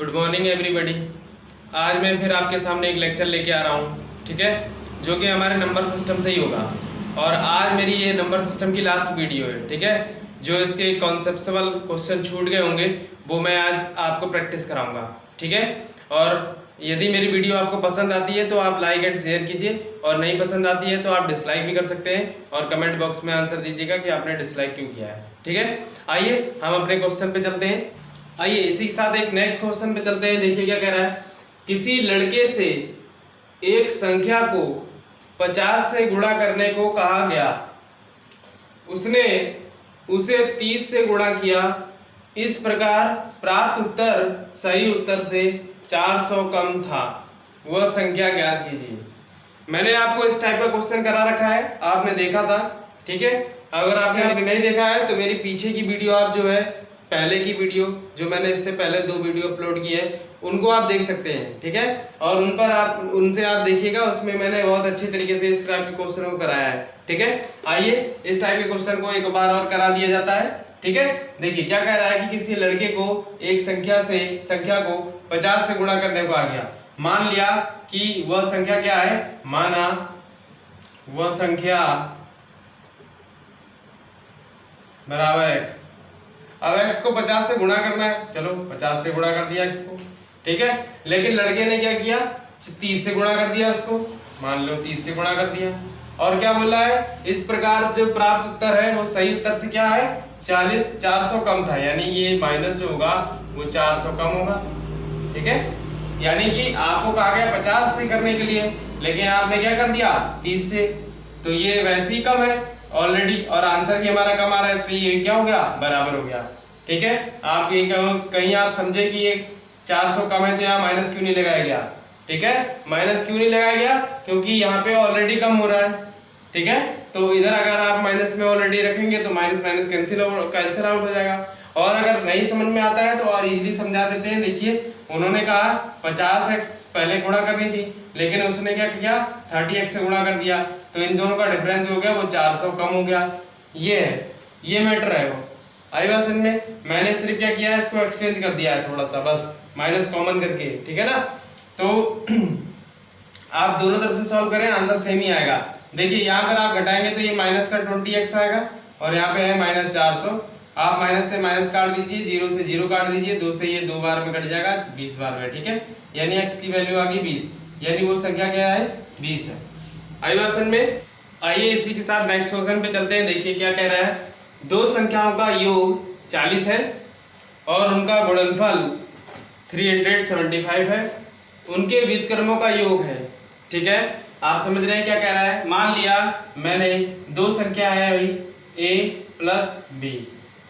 Good morning everybody. आज मैं फिर आपके सामने एक लेक्चर लेके आ रहा हूँ, ठीक है, जो कि हमारे नंबर सिस्टम से ही होगा। और आज मेरी ये नंबर सिस्टम की लास्ट वीडियो है, ठीक है। जो इसके कॉन्सेप्चुअल क्वेश्चन छूट गए होंगे वो मैं आज आपको प्रैक्टिस कराऊंगा, ठीक है। और यदि मेरी वीडियो आपको पसंद आती है तो आप लाइक एंड शेयर कीजिए, और नहीं पसंद आती है तो आप डिसलाइक भी कर सकते हैं, और कमेंट बॉक्स में आंसर दीजिएगा कि आपने डिसलाइक क्यों किया है, ठीक है। आइए हम अपने क्वेश्चन पे चलते हैं। आइए इसी के साथ एक नेक्स्ट क्वेश्चन पे चलते हैं। देखिए क्या कह रहा है। किसी लड़के से एक संख्या को 50 से गुणा करने को कहा गया, उसने उसे 30 से गुणा किया, इस प्रकार प्राप्त उत्तर सही उत्तर से 400 कम था, वह संख्या ज्ञात कीजिए। मैंने आपको इस टाइप का क्वेश्चन करा रखा है, आपने देखा था, ठीक है। अगर आपने नहीं देखा है तो मेरी पीछे की वीडियो आप जो है, पहले की वीडियो जो मैंने इससे पहले 2 वीडियो अपलोड की है, उनको आप देख सकते हैं, ठीक है। और उन पर आप उनसे आप देखिएगा, उसमें मैंने बहुत अच्छे तरीके से इस टाइप के क्वेश्चन को कराया है, ठीक है। आइए इस टाइप के क्वेश्चन को एक बार और करा दिया जाता है, ठीक है। देखिए क्या कह रहा है कि किसी लड़के को एक संख्या को 50 से गुणा करने को आ गया। मान लिया कि वह संख्या क्या है, माना वह संख्या बराबर x। अब x को 50 से गुणा करना है, चलो 50 से गुणा कर दिया x को, ठीक है। लेकिन लड़के ने क्या किया, 30 से गुणा कर दिया उसको, मान लो 30 से गुणा कर दिया। और क्या बोला है, इस प्रकार जो प्राप्त उत्तर है वो सही उत्तर से क्या है, 400 कम था, यानी ये माइनस जो होगा वो 400 कम होगा, ठीक है। यानी कि आपको कहा गया 50 से करने के लिए, लेकिन आपने क्या कर दिया 30 से, तो ये वैसे ही कम है ऑलरेडी, और आंसर भी हमारा कम आ रहा है, इसलिए ये क्या हो गया, बराबर हो गया, ठीक है। आप ये कहीं आप समझे कि ये 400 कम है तो यहाँ माइनस क्यों नहीं लगाया गया, ठीक है। माइनस क्यों नहीं लगाया गया, क्योंकि यहाँ पे ऑलरेडी कम हो रहा है, ठीक है। तो इधर अगर आप माइनस में ऑलरेडी रखेंगे तो माइनस माइनस कैंसिल आउट हो जाएगा। और अगर नहीं समझ में आता है तो और इजीली समझा देते हैं। देखिए उन्होंने कहा 50x पहले गुणा करनी थी, लेकिन उसने क्या किया 30x से गुणा कर दिया, तो इन दोनों का डिफरेंस हो गया वो 400 कम हो गया। ये है, ये मैटर है वो। आई बात समझ में। मैंने सिर्फ क्या किया है, इसको एक्सचेंज कर दिया है थोड़ा सा, बस माइनस कॉमन करके, ठीक है ना। तो आप दोनों तरफ से सॉल्व करें, आंसर सेम ही आएगा। देखिए यहाँ पर आप घटाएंगे तो ये माइनस का 20x आएगा, और यहाँ पे है माइनस 400। आप माइनस से माइनस काट दीजिए, 0 से 0 काट दीजिए, 2 से ये 2 बार में कट जाएगा, 20 बार में, ठीक है। यानी x की वैल्यू आ गई 20, यानी वो संख्या क्या है, 20 है। आई बात समझ में। आइए इसी के साथ नेक्स्ट क्वेश्चन पे चलते हैं। देखिए क्या कह रहा है। दो संख्याओं का योग 40 है और उनका गुणनफल 375 है, उनके व्युत्क्रमों का योग है, ठीक है। आप समझ रहे हैं क्या कह रहा है। मान लिया मैंने दो संख्या है भाई a प्लस b,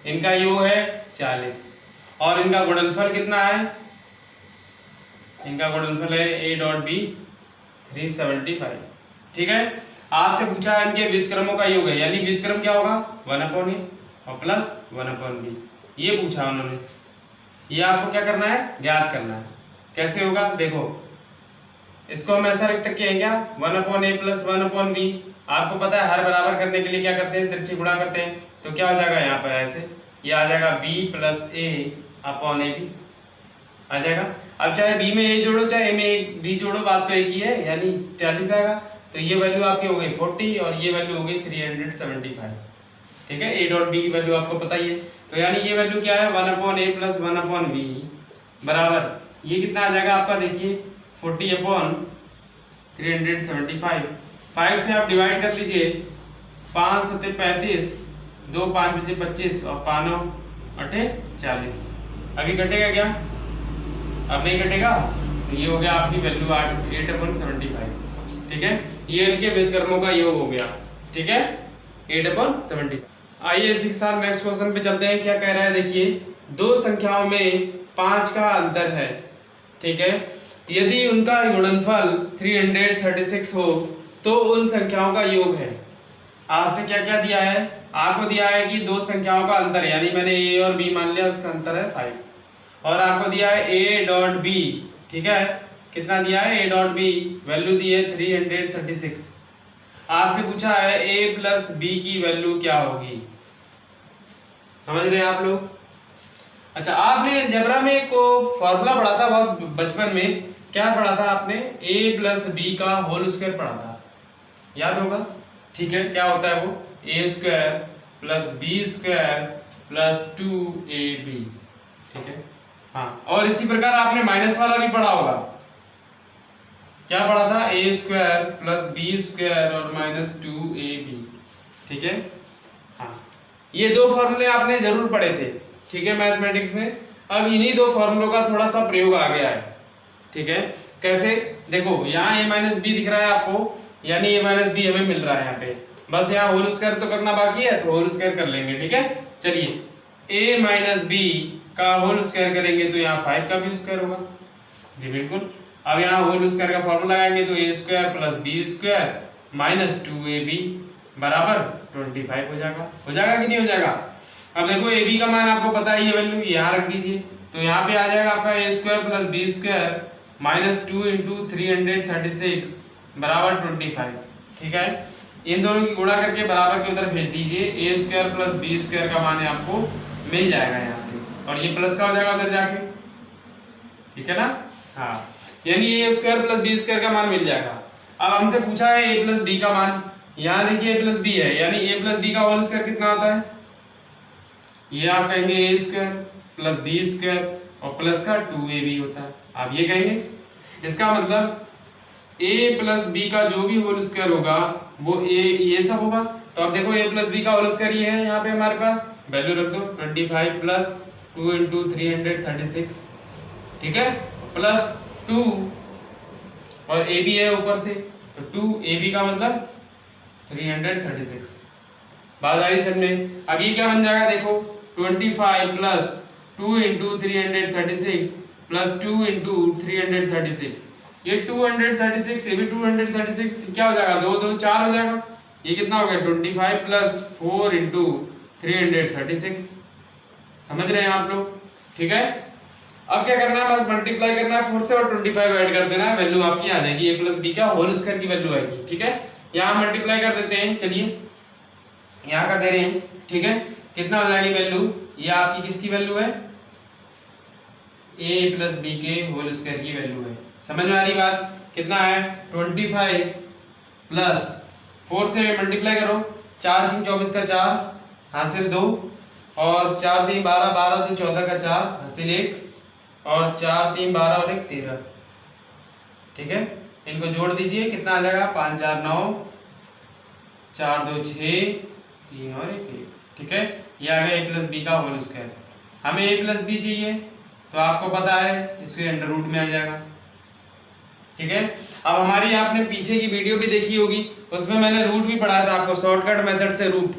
इनका योग है 40, और इनका गुणनफल कितना है, इनका गुणनफल है a डॉट b 375, ठीक है। आपसे पूछा है इनके व्युत्क्रमों का योग है, यानी व्युत्क्रम क्या होगा 1/a और प्लस 1/b, ये पूछा उन्होंने। ये आपको क्या करना है, ज्ञात करना है। कैसे होगा, देखो इसको हम ऐसा लिख सकते हैं क्या, 1/a प्लस 1/b। आपको पता है हर बराबर करने के लिए क्या करते हैं, तिरछी गुणा करते हैं, तो क्या हो जाएगा यहाँ पर ऐसे, ये आ जाएगा b plus a upon ab आ जाएगा। अब चाहे b में a जोड़ो चाहे a में b जोड़ो, बात तो एक ही है, यानी 40 आएगा। तो ये वैल्यू आपकी हो गई 40 और ये वैल्यू हो गई 375, ठीक है। a डॉट b की वैल्यू आपको पता ही है, तो यानी ये वैल्यू क्या है 1/a प्लस 1/b बराबर ये कितना आ जाएगा आपका, देखिए 40/375। 5 से आप डिवाइड कर लीजिए, 5 सत्ते 35, 2 5 बचे 25 और 5 अठे 40। अभी घटेगा क्या, अब नहीं घटेगा, तो ये हो गया आपकी वैल्यू 8/75, ठीक है। ये इनके व्युत्क्रमों का योग हो गया, ठीक है, 8/75। आइए इसी के साथ नेक्स्ट क्वेश्चन पे चलते हैं। क्या कह रहा है, देखिए दो संख्याओं में 5 का अंतर है, ठीक है। यदि उनका गुणनफल 336 हो तो उन संख्याओं का योग है। आपसे क्या क्या दिया है, आपको दिया है कि दो संख्याओं का अंतर, यानी मैंने a और b मान लिया, उसका अंतर है 5, और आपको दिया है a डॉट b, ठीक है। कितना दिया है, a डॉट b वैल्यू दी है 336। आपसे पूछा है a प्लस b की वैल्यू क्या होगी, समझ रहे हैं आप लोग। अच्छा, आपने अलजेब्रा में को फॉर्मूला पढ़ा था बहुत बचपन में, क्या पढ़ा था आपने? a प्लस बी का होल स्क्वायर पढ़ा था, याद होगा? ठीक है, क्या होता है वो? a square plus B square plus 2ab। ठीक है, हाँ। और इसी प्रकार आपने माइनस वाला भी पढ़ा होगा, क्या पढ़ा था? a square plus B square और माइनस 2ab। ठीक है, हाँ। ये दो फॉर्मूले आपने जरूर पढ़े थे, ठीक है, मैथमेटिक्स में। अब इन्हीं दो फॉर्मूलों का थोड़ा सा प्रयोग आ गया है। ठीक है, कैसे? देखो, यहाँ a माइनस बी दिख रहा है आपको, यानी a माइनस बी हमें मिल रहा है यहाँ पे। बस यहाँ होल स्क्वायर तो करना बाकी है, तो होल स्क्वायर कर लेंगे। ठीक है, चलिए, a माइनस बी का होल स्क्वायर करेंगे तो यहाँ 5 का भी स्क्वायर होगा। जी बिल्कुल। अब यहाँ होल स्क्वायर का फॉर्मूला लगाएंगे तो a square plus B square minus 2ab बराबर 25 हो जाएगा। हो जाएगा कि नहीं हो जाएगा? अब देखो, ए बी का मान आपको पता है, ये वैल्यू यहाँ रख दीजिए, तो यहाँ पे आ जाएगा आपका a square plus B square minus 2 into 336 बराबर 25। ठीक है, इन दोनों की गुणा करके बराबर के उधर भेज दीजिए, a square plus B square का मान आपको मिल जाएगा यहाँ से, और ये प्लस का हो जाएगा उधर जाके। ठीक है ना? हाँ, यानी a square plus B square का मान मिल जाएगा। अब हमसे पूछा है a प्लस बी का मान, यहाँ देखिए a प्लस बी है, यानी a प्लस बी का होल स्क्वायर कितना आता है? ये आप कहेंगे a square plus B square और प्लस का 2ab होता है, आप ये कहेंगे। इसका मतलब a प्लस बी का जो भी होल स्क्वायर होगा वो a ये सब होगा। तो अब देखो, a प्लस बी का होल स्क्वायर ये है, यहाँ पे हमारे पास वैल्यू रख दो 25 प्लस 2 इंटू 336। ठीक है, प्लस 2 और a भी है ऊपर से, तो 2ab का मतलब 336। बात आ रही समझ में? अब ये क्या बन जाएगा? देखो, 25 प्लस 2 इंटू 336 प्लस 2 इंटू 336, ये 236, ये भी 236, क्या हो जाएगा? 2 2 4 हो जाएगा। ये कितना हो गया? 25 प्लस 4 इंटू 336। समझ रहे हैं आप लोग? ठीक है, अब क्या करना है? बस मल्टीप्लाई करना है 4 से और 25 ऐड कर देना है, वैल्यू आपकी आ जाएगी, a प्लस बी का होल स्क्वायर की वैल्यू आएगी। ठीक है, यहाँ मल्टीप्लाई कर देते हैं, चलिए यहाँ कर दे रहे हैं। ठीक है, कितना हो जाएगी वैल्यू? ये आपकी किसकी वैल्यू है? a प्लस बी के होल स्क्वायर की वैल्यू है। समझ में आ रही बात? कितना है? 25 प्लस 4 से मल्टीप्लाई करो, 4 3 24 का 4 हासिल 2 और 4 3 12 12 3 14 का 4 हासिल 1 और 4 3 12 और 1 13। ठीक है, इनको जोड़ दीजिए, कितना आ जाएगा? 5 4 9 4 2 6 3 और 1 1। ठीक है, ये आ गया a प्लस बी का होल स्क्वायर। हमें a प्लस बी चाहिए, तो आपको पता है इसके अंडर रूट में आ जाएगा। ठीक है, अब हमारी आपने पीछे की वीडियो भी देखी होगी, उसमें मैंने रूट भी पढ़ाया था आपको, शॉर्टकट मेथड से रूट।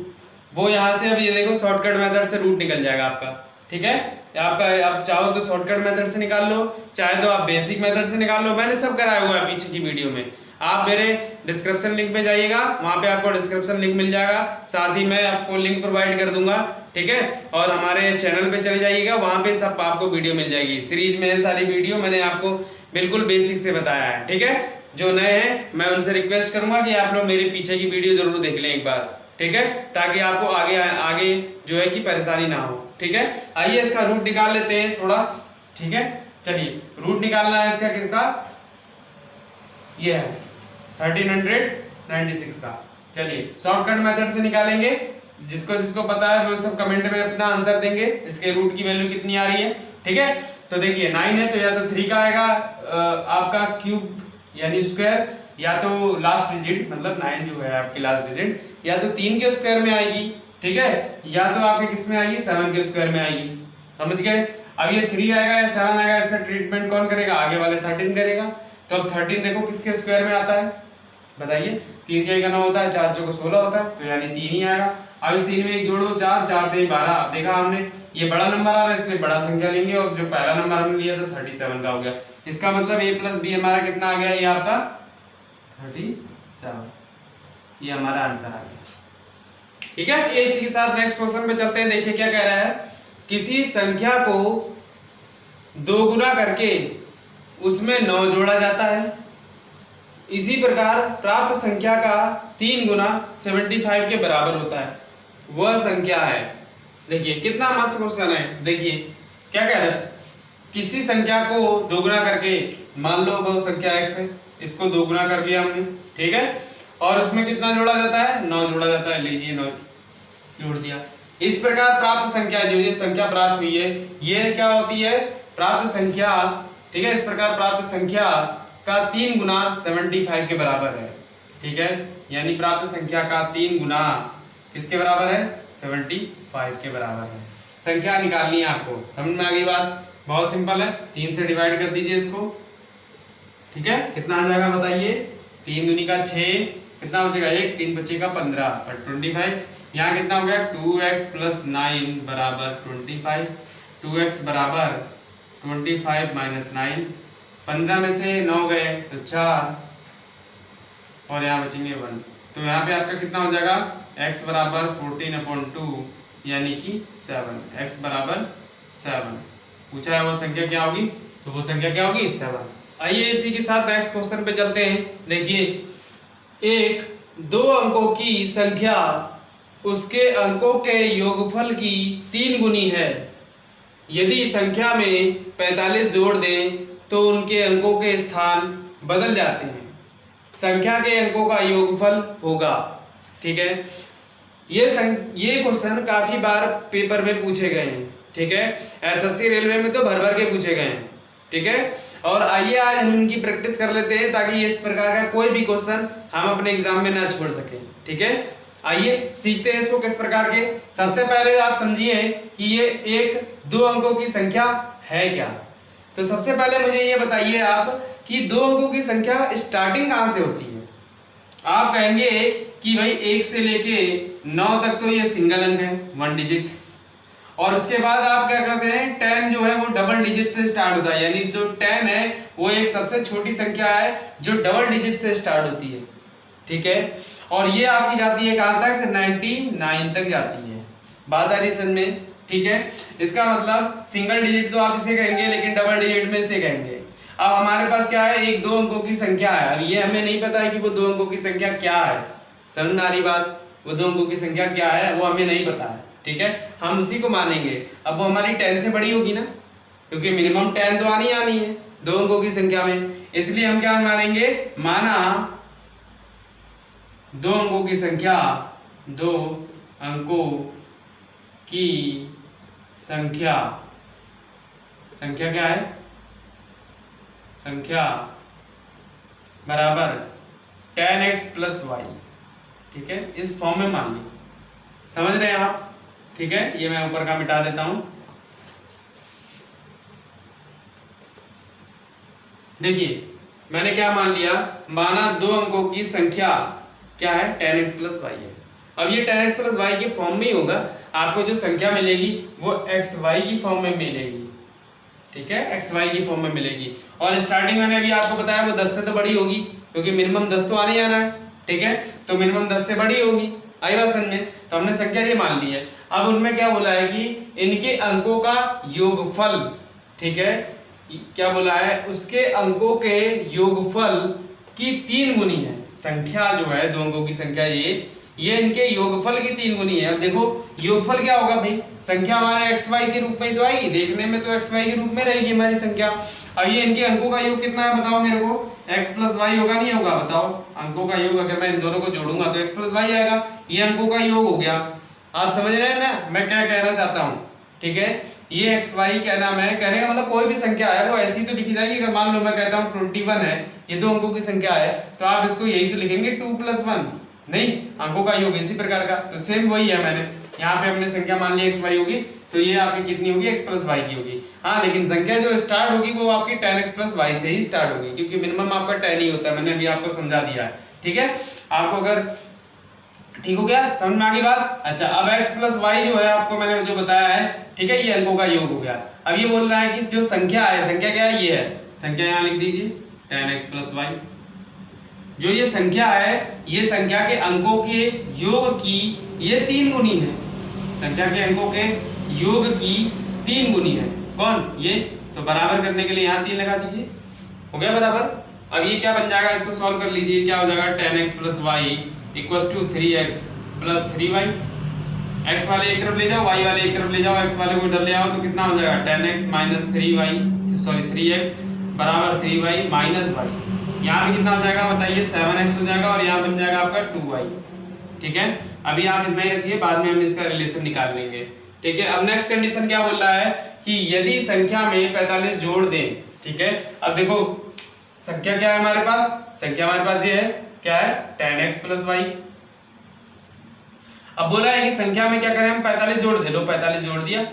वो यहाँ से अब ये देखो, शॉर्टकट मेथड से रूट निकल जाएगा आपका। ठीक है, आपका आप चाहो तो शॉर्टकट मेथड से निकाल लो, चाहे तो आप बेसिक मेथड से निकाल लो, मैंने सब कराया हुआ है पीछे की वीडियो में। आप मेरे डिस्क्रिप्शन लिंक में जाइएगा, वहां पे आपको डिस्क्रिप्शन लिंक मिल जाएगा, साथ ही मैं आपको लिंक प्रोवाइड कर दूंगा। ठीक है, और हमारे चैनल पे चले जाइएगा, वहां पे सब आपको वीडियो मिल जाएगी। सीरीज में है सारी वीडियो, मैंने आपको बिल्कुल बेसिक से बताया है। ठीक है, जो नए हैं मैं उनसे रिक्वेस्ट करूंगा कि आप लोग मेरे पीछे की वीडियो जरूर देख लें एक बार। ठीक है, ताकि आपको आगे आगे जो है कि परेशानी ना हो। ठीक है, आइए इसका रूट निकाल लेते हैं थोड़ा। ठीक है, चलिए रूट निकालना है इसका, किसका? ये है 1396 का। चलिए शॉर्टकट मेथड से निकालेंगे, जिसको जिसको पता है वो सब कमेंट में अपना आंसर देंगे, इसके रूट की वैल्यू कितनी आ रही है। ठीक है, तो देखिए 9 है तो या तो 3 का आएगा आपका क्यूब यानी स्क्वायर, या तो लास्ट डिजिट मतलब 9 जो है आपकी लास्ट डिजिट, या तो 3 के स्क्वायर में आएगी। ठीक है, या तो आपके किस में आएगी? 7 के स्क्वायर में आएगी। समझ गए? अब ये 3 आएगा या 7 आएगा, इसका ट्रीटमेंट कौन करेगा? आगे वाले 13 करेगा। तो अब 13 देखो किसके स्क्वायर में आता है, बताइए? 3 3 का 9 होता है, 4 4 16 होता है, तो यानी 3 ही आएगा। अब इस 3 में एक जोड़ो 4 4 3 12। अब देखा हमने ये बड़ा नंबर आ रहा है, इसलिए बड़ा संख्या लेंगे, और जो पहला नंबर हमने लिया था 37 का हो गया। इसका मतलब a प्लस बी हमारा कितना आ गया? ये आपका 37, ये हमारा आंसर आ गया। ठीक है, ये इसी के साथ नेक्स्ट क्वेश्चन पे चलते हैं। देखिए क्या कह रहा है, किसी संख्या को 2 गुना करके उसमें 9 जोड़ा जाता है, इसी प्रकार प्राप्त संख्या का 3 गुना 75 के बराबर होता है, वह संख्या है। देखिए कितना मस्त क्वेश्चन है। देखिए क्या कह रहे हैं, किसी संख्या को दोगुना करके, मान लो वो संख्या x है, इसको दोगुना कर लिया हमने, ठीक है, और उसमें कितना जोड़ा जाता है, 9 जोड़ा जाता है, लीजिए 9 जोड़ दिया। इस प्रकार प्राप्त संख्या, जो ये संख्या प्राप्त हुई है, ये क्या होती है, प्राप्त संख्या, ठीक है। इस प्रकार प्राप्त संख्या का 3 गुना 75 के बराबर है, ठीक है, यानी प्राप्त संख्या का 3 गुना किसके बराबर है, 75 के बराबर है। संख्या निकालनी है आपको, समझ में आ गई बात, बहुत सिंपल है, 3 से डिवाइड कर दीजिए इसको, ठीक है, कितना आ जाएगा बताइए, 3 दूनी का 6, कितना बचेगा 1, 3 बचेगा 15 और 25, यहाँ कितना हो गया 2x + 9 बराबर 25, 2x बराबर 25 - 9, 15 में से 9 गए तो 4 और यहाँ बचेंगे 1, तो यहाँ पे आपका कितना हो जाएगा, x बराबर 14/2 यानी कि 7, x बराबर 7। पूछा है वो संख्या क्या होगी, तो वो संख्या क्या होगी 7। आइए इसी के साथ नेक्स्ट क्वेश्चन पे चलते हैं। देखिए, एक 2 अंकों की संख्या उसके अंकों के योगफल की 3 गुनी है। यदि संख्या में 45 जोड़ दें तो उनके अंकों के स्थान बदल जाते हैं, संख्या के अंकों का योगफल होगा, ठीक है। ये क्वेश्चन काफी बार पेपर में पूछे गए हैं, ठीक है, एसएससी रेलवे में तो भर भर के पूछे गए हैं, ठीक है। और आइए आज हम इनकी प्रैक्टिस कर लेते हैं ताकि इस प्रकार का कोई भी क्वेश्चन हम अपने एग्जाम में ना छोड़ सके, ठीक है। आइए सीखते हैं इसको किस प्रकार के। सबसे पहले आप समझिए कि ये एक 2 अंकों की संख्या है क्या। तो सबसे पहले मुझे ये बताइए आप कि 2 अंकों की संख्या स्टार्टिंग कहाँ से होती है। आप कहेंगे कि भाई 1 से लेके 9 तक तो ये सिंगल अंक है, 1 डिजिट, और उसके बाद आप क्या करते हैं, 10 जो है वो डबल डिजिट से स्टार्ट होता है, यानी जो 10 है वो एक सबसे छोटी संख्या है जो डबल डिजिट से स्टार्ट होती है, ठीक है। और ये आपकी जाती है कहाँ तक, 99 तक जाती है। बात आ रही समझ में, ठीक है। इसका मतलब सिंगल डिजिट तो आप इसे कहेंगे, लेकिन डबल डिजिट में इसे कहेंगे। अब हमारे पास क्या है, एक 2 अंकों की संख्या है, और ये हमें नहीं पता है कि वो 2 अंकों की संख्या क्या है। समझ में आ रही बात, वो 2 अंकों की संख्या क्या है वो हमें नहीं पता है, ठीक है, हम उसी को मानेंगे। अब वो हमारी 10 से बड़ी होगी ना, क्योंकि मिनिमम 10 तो आनी है 2 अंकों की संख्या में, इसलिए हम क्या मानेंगे, माना 2 अंकों की संख्या, 2 अंकों की संख्या, संख्या क्या है, संख्या बराबर 10x + y, ठीक है, इस फॉर्म में मान ली। समझ रहे हैं आप, ठीक है। ये मैं ऊपर का मिटा देता हूं। देखिए मैंने क्या मान लिया, माना 2 अंकों की संख्या क्या है, 10x + y है। अब ये 10x + y के फॉर्म में ही होगा, आपको जो संख्या मिलेगी वो xy की फॉर्म में मिलेगी, ठीक है, xy की फॉर्म में मिलेगी। और स्टार्टिंग मैंने अभी आपको बताया वो 10 से तो बड़ी होगी, क्योंकि मिनिमम 10 तो आने आना है, ठीक है, तो मिनिमम 10 से बड़ी होगी। आई बात समझ में, तो हमने संख्या ये मान ली है। अब उनमें क्या बोला है कि इनके अंकों का योगफल, ठीक है, क्या बोला है, उसके अंकों के योगफल की 3 गुनी है। संख्या जो है 2 अंकों की संख्या, ये इनके योगफल की 3 गुनी है। अब देखो योगफल क्या होगा भाई, संख्या हमारे xy के रूप में तो आएगी, देखने में तो xy के रूप में रहेगी हमारी संख्या। अब ये इनके अंकों का योग कितना है बताओ मेरे को, x + y होगा नहीं होगा बताओ। अंकों का योग अगर मैं इन दोनों को जोड़ूंगा तो x + y आएगा, ये अंकों का योग हो गया। आप समझ रहे हैं ना मैं क्या कहना चाहता हूँ, ठीक है। ये xy क्या नाम है, कहने का मतलब कोई भी संख्या है वो ऐसी तो लिखी जाएगी। अगर मान लो मैं कहता हूँ 21 है, ये 2 अंकों की संख्या है, तो आप इसको यही तो लिखेंगे 2 + 1, नहीं, अंकों का योग इसी प्रकार का। तो सेम वही है, मैंने यहाँ पे हमने संख्या मान ली xy होगी, तो ये आपकी कितनी होगी, x + y की होगी। हाँ, लेकिन संख्या जो स्टार्ट होगी वो आपकी 10x + y से ही स्टार्ट होगी, क्योंकि मिनिमम आपका 10 ही होता है। मैंने अभी आपको समझा दिया है, ठीक है। आपको अगर ठीक हो गया, समझ में आ गई बात। अच्छा, अब x + y जो है आपको मैंने जो बताया है, ठीक है, ये अंकों का योग हो गया। अब ये बोल रहा है कि जो संख्या है, संख्या क्या है, ये है संख्या, यहाँ लिख दीजिए 10x + y। जो ये संख्या है, ये संख्या के अंकों के योग की ये 3 गुनी है, संख्या के अंकों के योग की 3 गुनी है। कौन, ये, तो बराबर करने के लिए यहाँ 3 लगा दीजिए, हो गया बराबर। अब ये क्या बन जाएगा, इसको सॉल्व कर लीजिए, क्या हो जाएगा, 10x + y = 3x + 3y। x वाले एक तरफ ले जाओ, y वाले एक तरफ ले जाओ, x वाले को उधर ले आओ तो कितना हो जाएगा 10x minus 3y sorry 3x बराबर 3y माइनस y। यहाँ पे कितना हो जाएगा बताइए 7x हो जाएगा और यहाँ बन जाएगा आपका 2y। ठीक है, अभी आप इतना ही रखिए, बाद में हम इसका रिलेशन निकाल लेंगे। ठीक है, अब नेक्स्ट कंडीशन क्या बोल रहा है कि यदि संख्या में 45 जोड़ दें। ठीक है, अब देखो संख्या क्या है हमारे पास, संख्या हमारे पास ये है क्या है 10x प्लस y। अब बोला है कि संख्या में क्या करें हम 45 जोड़ दे, लो 45 जोड़ दिया।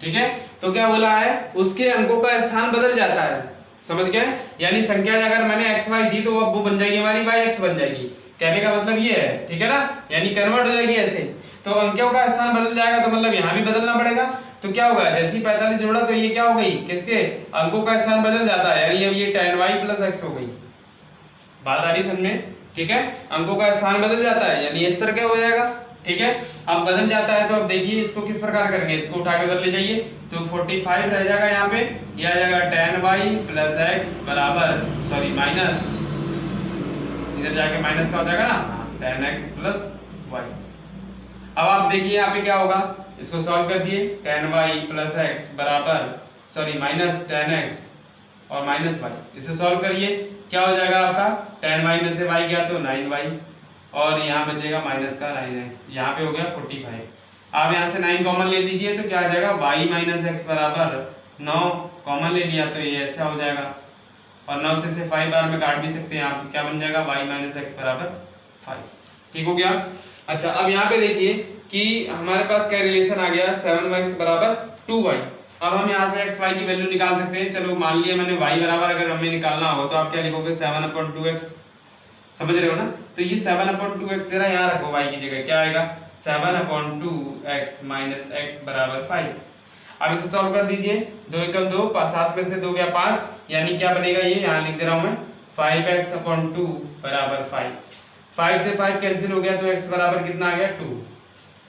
ठीक है, तो क्या बोला है उसके अंकों का स्थान बदल जाता है, समझ गए, यानी संख्या अगर मैंने x y दी तो अब वो बन जाएगी हमारी y x बन जाएगी। कहने का मतलब ये है, ठीक है ना, यानी कन्वर्ट हो जाएगी ऐसे, तो अंकों का स्थान बदल जाएगा तो मतलब यहाँ भी बदलना पड़ेगा। तो क्या होगा जैसे ही 45 जोड़ा तो ये क्या हो गई किसके अंकों का स्थान बदल जाता है, यानी अब ये 10y प्लस x हो गई। बात आ रही समझ में? ठीक है, अंकों का स्थान बदल जाता है यानी इस तरह क्या हो जाएगा। ठीक है, अब बदल जाता है तो अब देखिए इसको किस प्रकार करेंगे, इसको उठा के उधर ले जाइए तो 45 रह जाएगा यहाँ पे, यह आ जाएगा 10y प्लस x बराबर सॉरी माइनस, इधर जाके माइनस का हो जाएगा ना 10x प्लस y। अब आप देखिए यहाँ पे क्या होगा, इसको सॉल्व कर दिए 10y प्लस x बराबर सॉरी माइनस 10x और माइनस y, इसे सॉल्व करिए क्या हो जाएगा आपका 10y में से y गया तो 9y और यहाँ बचेगा माइनस का 9x, यहाँ पे हो गया 45। आप यहाँ से 9 कॉमन ले लीजिए तो क्या आ जाएगा y माइनस x बराबर 9 कॉमन ले लिया तो ये ऐसा हो जाएगा और 9 से 5 बार में काट भी सकते हैं आप, क्या बन जाएगा y माइनस x बराबर 5। ठीक हो गया। अच्छा अब यहाँ पे देखिए कि हमारे पास क्या रिलेशन आ गया 7x बराबर 2y। अब हम यहाँ से x y की वैल्यू निकाल सकते हैं। चलो मान लिया मैंने y बराबर अगर हमें निकालना हो तो आप क्या लिखोगे 7/2x, समझ रहे हो ना, तो ये 7/2x जरा यहाँ रखो y की जगह, क्या आएगा 7/2x माइनस x बराबर 5। अब इसे सॉल्व कर दीजिए, 2 एकम 2, 7 में से 2 गया 5, यानी क्या बनेगा ये यहाँ लिख दे रहा हूँ मैं 5x/2 बराबर 5। 5 से 5 कैंसिल हो गया तो x बराबर कितना आ गया 2।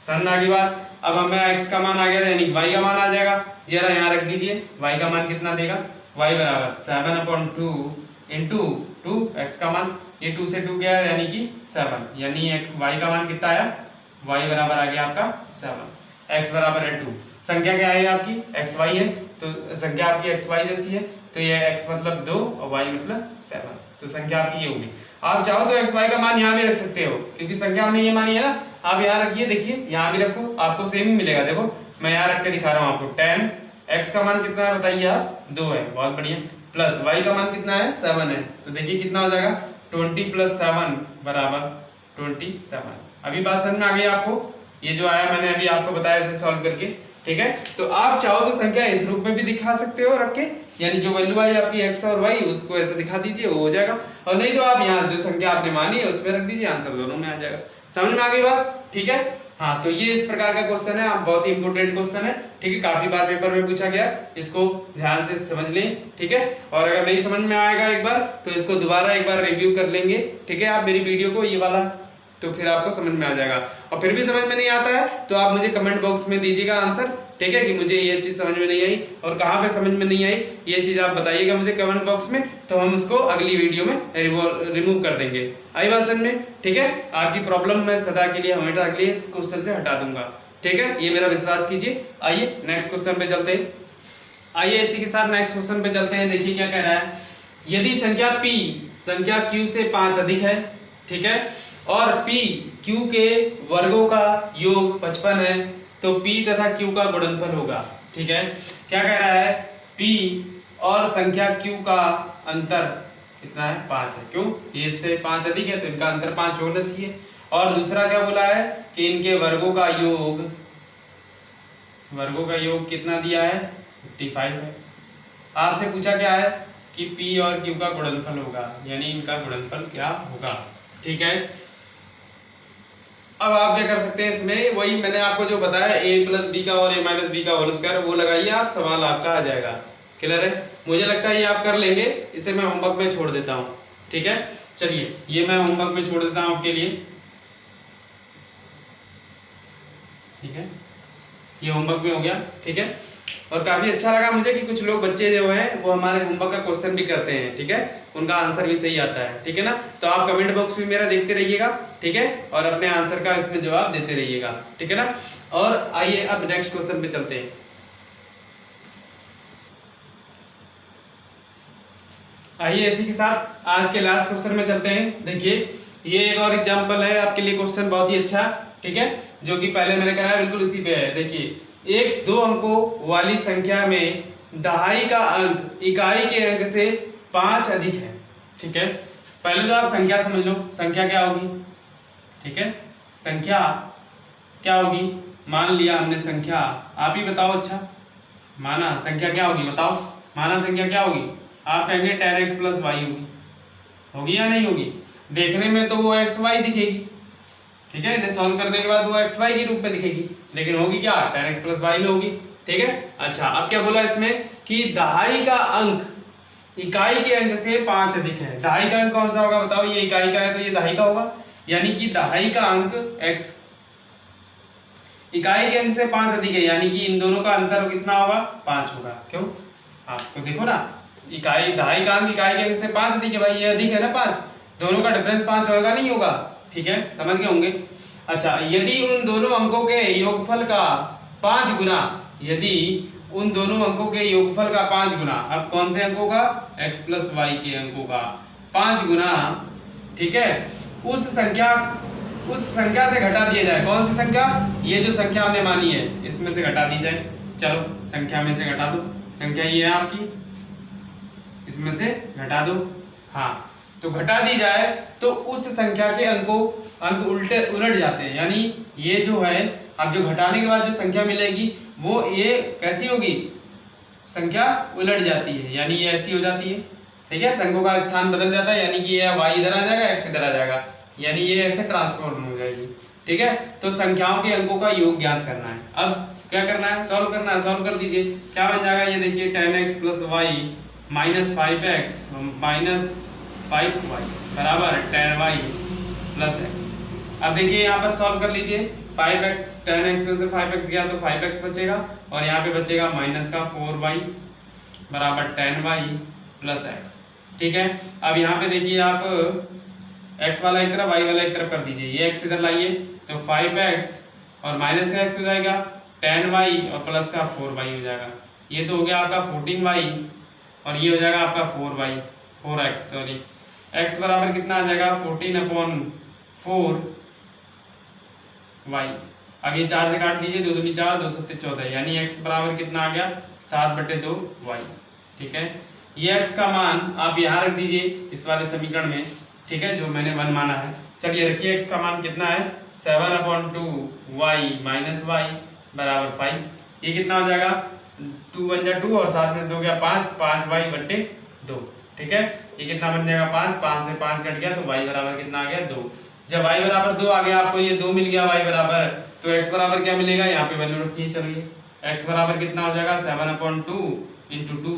समझ में आ गई बात। अब हमें x का मान आ गया यानी y का मान आ जाएगा, जरा यहाँ रख दीजिए y का मान कितना देगा, y बराबर 7/2 इंटू 2 x का मान, ये 2 से 2 गया यानी कि 7, यानी y का मान कितना आया, y बराबर आ गया आपका 7, x बराबर है 2। संख्या क्या है आपकी xy है, तो संख्या आपकी xy जैसी है तो ये x मतलब 2 और y मतलब 7, तो संख्या आपकी ये होगी। आप चाहो तो xy का मान यहाँ भी रख सकते हो क्योंकि संख्या हमने ये मानी है ना, आप यहाँ रखिए, देखिए यहाँ भी रखो आपको सेम ही मिलेगा। देखो मैं यहाँ रख के दिखा रहा हूँ आपको 10, x का मान कितना है बताइए आप 2 है, बहुत बढ़िया, प्लस y का मान कितना है 7 है, तो देखिए कितना हो जाएगा 20 प्लस 7 बराबर 27। अभी बात समझ में आ गई आपको, ये जो आया मैंने अभी आपको बताया इसे सॉल्व करके। ठीक है, तो आप चाहो तो संख्या इस रूप में भी दिखा सकते हो रख के, यानी जो वैल्यू आई आपकी x और y उसको ऐसे दिखा दीजिए वो हो जाएगा, और नहीं तो आप यहाँ जो संख्या आपने मानी है उसमें रख दीजिए, आंसर दोनों में आ जाएगा। समझ में आ गई बात? ठीक है, हाँ तो ये इस प्रकार का क्वेश्चन है, आप बहुत ही इंपोर्टेंट क्वेश्चन है। ठीक है, काफी बार पेपर में पूछा गया, इसको ध्यान से समझ लें। ठीक है, और अगर नहीं समझ में आएगा एक बार तो इसको दोबारा एक बार रिव्यू कर लेंगे। ठीक है, आप मेरी वीडियो को ये वाला, तो फिर आपको समझ में आ जाएगा। और फिर भी समझ में नहीं आता है तो आप मुझे कमेंट बॉक्स में दीजिएगा आंसर, ठीक है, कि मुझे ये चीज समझ में नहीं आई और कहाँ पे समझ में नहीं आई, ये चीज आप बताइएगा मुझे कमेंट बॉक्स में, तो हम उसको अगली वीडियो में रिमूव कर देंगे। आई बात समझ में? ठीक है, आपकी प्रॉब्लम मैं सदा के लिए हमेशा के लिए इस क्वेश्चन से हटा दूंगा। ठीक है, ये मेरा विश्वास कीजिए। आइए नेक्स्ट क्वेश्चन पे चलते हैं। आइए इसी के साथ नेक्स्ट क्वेश्चन पे चलते हैं। देखिए क्या कह रहा है, यदि संख्या p संख्या q से 5 अधिक है, ठीक है, और p q के वर्गों का योग 55 है, तो p तथा q का गुणनफल होगा। ठीक है, क्या कह रहा है, p और संख्या q का अंतर कितना है 5 है, क्यों, ये इससे 5 अधिक है तो इनका अंतर 5 होना चाहिए। और दूसरा क्या बोला है कि इनके वर्गों का योग कितना दिया है 55 है। आपसे पूछा क्या है कि p और q का गुणनफल होगा, यानी इनका गुणनफल क्या होगा। ठीक है, अब आप क्या कर सकते हैं, इसमें वही मैंने आपको जो बताया a प्लस बी का और a माइनस बी का होल स्क्वायर, वो लगाइए आप, सवाल आपका आ जाएगा। क्लियर है? मुझे लगता है ये आप कर लेंगे, इसे मैं होमवर्क में छोड़ देता हूँ। ठीक है, चलिए ये मैं होमवर्क में छोड़ देता हूँ आपके लिए। ठीक है, ये होमवर्क में हो गया। ठीक है, और काफी अच्छा लगा मुझे कि कुछ लोग बच्चे जो हैं वो हमारे होमवर्क का क्वेश्चन भी करते हैं। ठीक है, उनका आंसर भी सही आता है। ठीक है ना, तो आप कमेंट बॉक्स में मेरा देखते रहिएगा। ठीक है, और अपने आंसर का इसमें जवाब देते रहिएगा। ठीक है ना, और आइए अब नेक्स्ट क्वेश्चन पे चलते हैं। आइए इसी के साथ आज के लास्ट क्वेश्चन में चलते हैं। देखिए ये एक और एग्जांपल है आपके लिए, क्वेश्चन बहुत ही अच्छा, ठीक है, जो कि पहले मैंने कराया बिल्कुल इसी पे है। देखिए एक 2 अंकों वाली संख्या में दहाई का अंक इकाई के अंक से 5 अधिक है, ठीक है। पहले तो आप संख्या समझ लो, संख्या क्या होगी, ठीक है, संख्या क्या होगी, मान लिया हमने संख्या, आप ही बताओ, अच्छा माना संख्या क्या होगी, बताओ, माना संख्या क्या होगी, आप कहेंगे 10x + y होगी या नहीं होगी। देखने में तो वो xy दिखेगी, ठीक है, इसे सॉल्व करने के बाद वो xy के रूप में दिखेगी, लेकिन होगी क्या, 10x + y में होगी, ठीक है। अच्छा अब क्या बोला इसमें कि दहाई का अंक इकाई के अंक से 5 अधिक है। दहाई का अंक कौन सा होगा बताओ, ये इकाई का है तो ये दहाई का होगा, यानी कि दहाई का अंक x इकाई के अंक से 5 अधिक है, यानी कि इन दोनों का अंतर कितना होगा, 5 होगा। क्यों, आपको देखो ना, इकाई दहाई का अंक इकाई के अंक से 5 अधिक है, भाई ये अधिक है ना 5, दोनों का डिफरेंस 5 होगा नहीं होगा, ठीक है, समझ गए होंगे। अच्छा यदि उन दोनों अंकों के योगफल का 5 गुना, यदि उन दोनों अंकों के योगफल का 5 गुना, अब कौन से अंकों का, x + y के अंकों का 5 गुना, ठीक है, उस संख्या से घटा दिया जाए। कौन सी संख्या, ये जो संख्या हमने मानी है इसमें से घटा दी जाए। चलो संख्या में से घटा दो, संख्या ये है आपकी, इसमें से घटा दो, हाँ, तो घटा दी जाए तो उस संख्या के अंक उलट जाते हैं, यानी ये जो है, अब जो घटाने के बाद जो संख्या मिलेगी वो ये कैसी होगी, संख्या उलट जाती है, यानी ये ऐसी हो जाती है, ठीक है, अंकों का स्थान बदल जाता है, यानी कि ये y इधर आ जाएगा, x इधर आ जाएगा, यानी ये ऐसे ट्रांसफॉर्म हो जाएगी, ठीक है। तो संख्याओं के अंकों का योग ज्ञात करना है। अब क्या करना है, सॉल्व करना है, सॉल्व कर दीजिए, क्या बन जाएगा, ये देखिए 10x + y - 5x - 5y बराबर 10y + x। अब देखिए यहाँ पर सॉल्व कर लीजिए, 5x 10x में से 5x गया तो 5x बचेगा, और यहाँ पे बचेगा -4y बराबर 10y + x, ठीक है। अब यहाँ पे देखिए आप x वाला एक तरफ y वाला एक तरफ कर दीजिए, ये x इधर लाइए तो 5x और माइनस का x हो जाएगा 10y और प्लस का 4y हो जाएगा, ये तो हो गया आपका 14y और ये हो जाएगा आपका 4x सॉरी, x बराबर कितना आ जाएगा 14/4y। अब ये 4 से काट दीजिए, 2 दूनी 4 2 7 14, यानी x बराबर कितना आ गया 7/2y, ठीक है। ये x का मान आप यहाँ रख दीजिए इस वाले समीकरण में, ठीक है, जो मैंने 1 माना है। चलिए रखिए x का मान कितना है 7/2y - y बराबर 5, ये कितना हो जाएगा 2 × 1 = 2 और 7 में से 2 गया 5, 5y/2, ठीक है, ये कितना बन जाएगा 5, 5 से 5 कट गया तो y बराबर कितना आ गया 2। जब y बराबर 2 आ गया, आपको ये 2 मिल गया y बराबर, तो x बराबर क्या मिलेगा, यहाँ पे वैल्यू रखिए, चलिए x बराबर कितना हो जाएगा 7/2 × 2,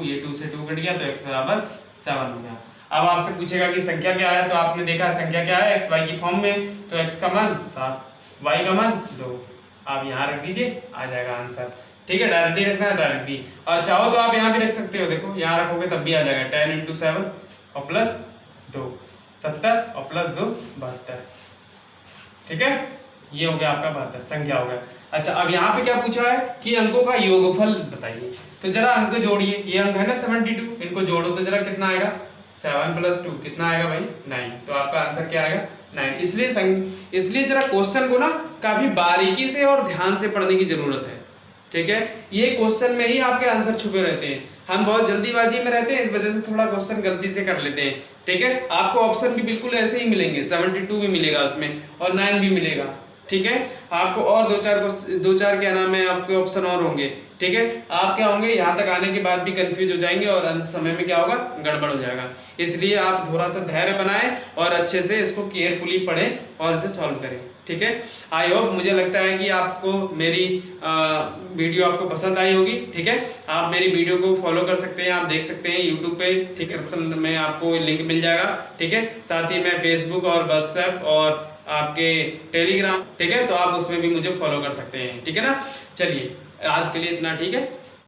ये 2 से 2 कट गया तो x बराबर 7 हो गया। अब आपसे पूछेगा कि संख्या क्या है, तो आपने देखा संख्या क्या है, x y की फॉर्म में, तो x का मान 7, y का मान 2, आप यहाँ रख दीजिए, आ जाएगा आंसर, ठीक है। डायरेक्टली रखना है तो रख दी, और चाहो तो आप यहाँ भी रख सकते हो, देखो यहाँ रखोगे तब भी आ जाएगा 10 × 7 और प्लस 2 70 और प्लस 2 72, ठीक है, ये हो गया आपका 72 संख्या हो गया। अच्छा अब यहाँ पे क्या पूछा है कि अंकों का योगफल बताइए, तो जरा अंक जोड़िए, ये अंक है ना 72, इनको जोड़ो तो जरा कितना आएगा 7 + 2 कितना आएगा भाई 9, तो आपका आंसर क्या आएगा 9। इसलिए जरा क्वेश्चन को ना काफी बारीकी से और ध्यान से पढ़ने की जरूरत है, ठीक है, ये क्वेश्चन में ही आपके आंसर छुपे रहते हैं, हम बहुत जल्दीबाजी में रहते हैं, इस वजह से थोड़ा क्वेश्चन गलती से कर लेते हैं, ठीक है। आपको ऑप्शन भी बिल्कुल ऐसे ही मिलेंगे, 72 भी मिलेगा उसमें और 9 भी मिलेगा, ठीक है। आपको और दो चार क्या नाम है आपके ऑप्शन और होंगे, ठीक है। आप क्या होंगे यहाँ तक आने के बाद भी कंफ्यूज हो जाएंगे और अंत समय में क्या होगा गड़बड़ हो जाएगा, इसलिए आप थोड़ा सा धैर्य बनाएं और अच्छे से इसको केयरफुली पढ़ें और इसे सॉल्व करें, ठीक है। आई होप, मुझे लगता है कि आपको मेरी वीडियो आपको पसंद आई होगी, ठीक है। आप मेरी वीडियो को फॉलो कर सकते हैं, आप देख सकते हैं यूट्यूब पे, ठीक है, डिस्क्रिप्शन में आपको लिंक मिल जाएगा, ठीक है। साथ ही मैं फेसबुक और व्हाट्सएप और आपके टेलीग्राम, ठीक है, तो आप उसमें भी मुझे फॉलो कर सकते हैं, ठीक है ना। चलिए आज के लिए इतना, ठीक है।